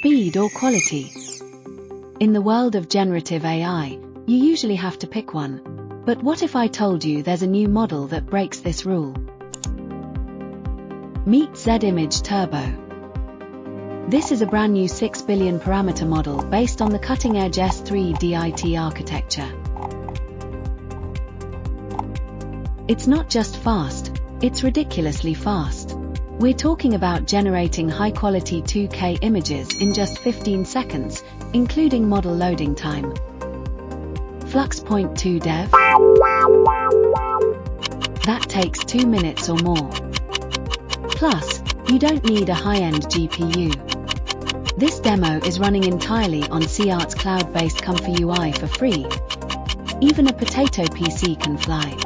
speed or quality. In the world of generative AI, you usually have to pick one. But what if I told you there's a new model that breaks this rule? Meet Z-Image Turbo. This is a brand new 6 billion parameter model based on the cutting-edge S3DIT architecture. It's not just fast, it's ridiculously fast. We're talking about generating high-quality 2K images in just 15 seconds, including model loading time. Flux Point 2 Dev? That takes 2 minutes or more. Plus, you don't need a high-end GPU. This demo is running entirely on seaart's cloud-based Comfy UI for free. Even a potato PC can fly.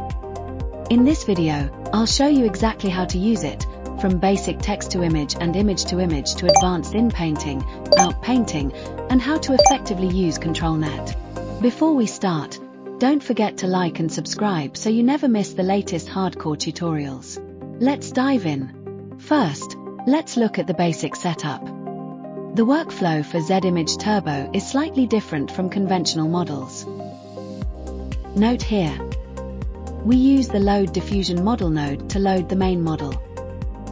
In this video, I'll show you exactly how to use it, from basic text-to-image and image-to-image to advanced inpainting, outpainting, and how to effectively use ControlNet. Before we start, don't forget to like and subscribe so you never miss the latest hardcore tutorials. Let's dive in. First, let's look at the basic setup. The workflow for Z-Image Turbo is slightly different from conventional models. Note here, we use the Load Diffusion model node to load the main model.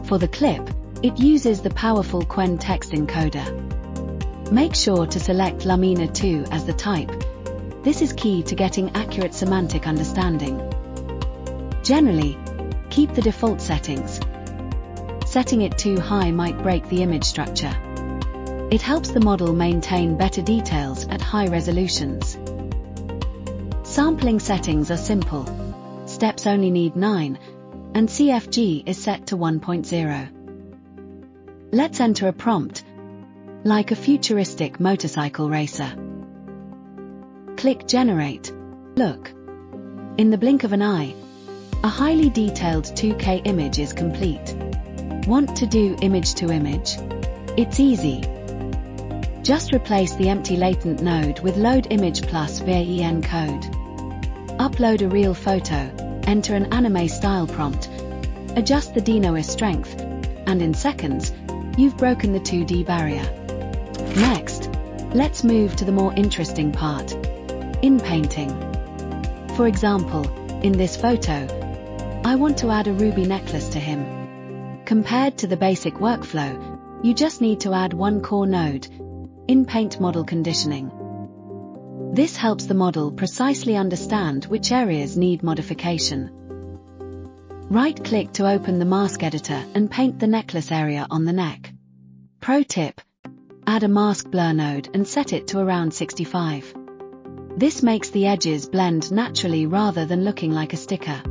For the clip, it uses the powerful Qwen text encoder. Make sure to select Lumina 2 as the type. This is key to getting accurate semantic understanding. Generally, keep the default settings. Setting it too high might break the image structure. It helps the model maintain better details at high resolutions. Sampling settings are simple. Steps only need 9, and CFG is set to 1.0. Let's enter a prompt, like a futuristic motorcycle racer. Click Generate. Look. In the blink of an eye, a highly detailed 2K image is complete. Want to do image-to-image? It's easy. Just replace the empty latent node with Load Image Plus via encode. Upload a real photo, enter an anime style prompt, adjust the denoise strength, and in seconds, you've broken the 2D barrier. Next, let's move to the more interesting part. Inpainting. For example, in this photo, I want to add a ruby necklace to him. Compared to the basic workflow, you just need to add one core node, Inpaint Model Conditioning. This helps the model precisely understand which areas need modification. Right-click to open the mask editor and paint the necklace area on the neck. Pro tip: add a mask blur node and set it to around 65. This makes the edges blend naturally rather than looking like a sticker.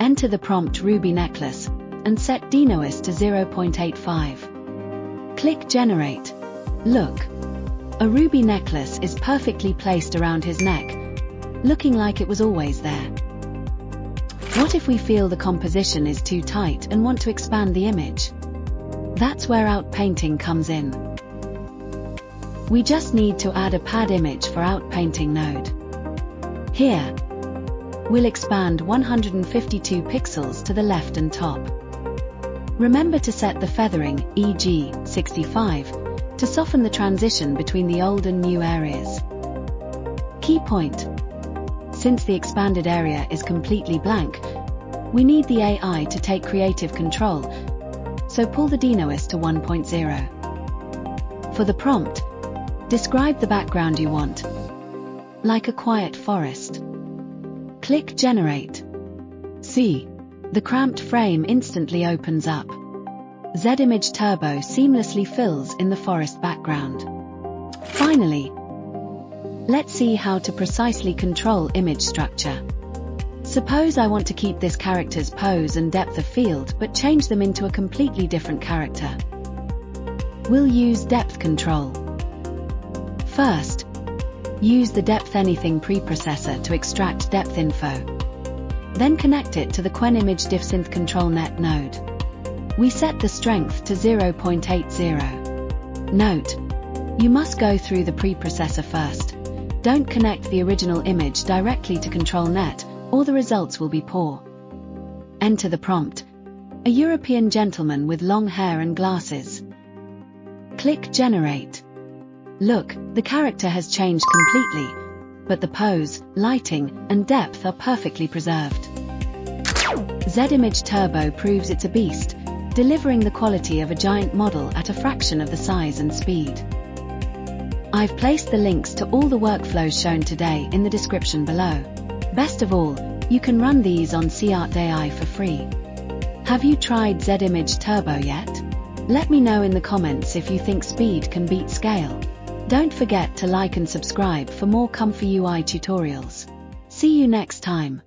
Enter the prompt Ruby Necklace and set denoise to 0.85. Click Generate. Look. A ruby necklace is perfectly placed around his neck, looking like it was always there. What if we feel the composition is too tight and want to expand the image? That's where outpainting comes in. We just need to add a pad image for outpainting node. Here, we'll expand 152 pixels to the left and top. Remember to set the feathering, e.g., 65, to soften the transition between the old and new areas. Key point: since the expanded area is completely blank, we need the AI to take creative control, so pull the denoise to 1.0. For the prompt, describe the background you want, like a quiet forest. Click Generate. See, the cramped frame instantly opens up. Z-Image Turbo seamlessly fills in the forest background. Finally, let's see how to precisely control image structure. Suppose I want to keep this character's pose and depth of field but change them into a completely different character. We'll use depth control. First, use the Depth Anything preprocessor to extract depth info. Then connect it to the Qwen Image DiffSynth ControlNet node. We set the strength to 0.80. Note, you must go through the preprocessor first. Don't connect the original image directly to ControlNet, or the results will be poor. Enter the prompt: a European gentleman with long hair and glasses. Click Generate. Look, the character has changed completely, but the pose, lighting, and depth are perfectly preserved. Z-Image Turbo proves it's a beast, delivering the quality of a giant model at a fraction of the size and speed. I've placed the links to all the workflows shown today in the description below. Best of all, you can run these on seaart.ai for free. Have you tried Z-Image Turbo yet? Let me know in the comments if you think speed can beat scale. Don't forget to like and subscribe for more comfy UI tutorials. See you next time.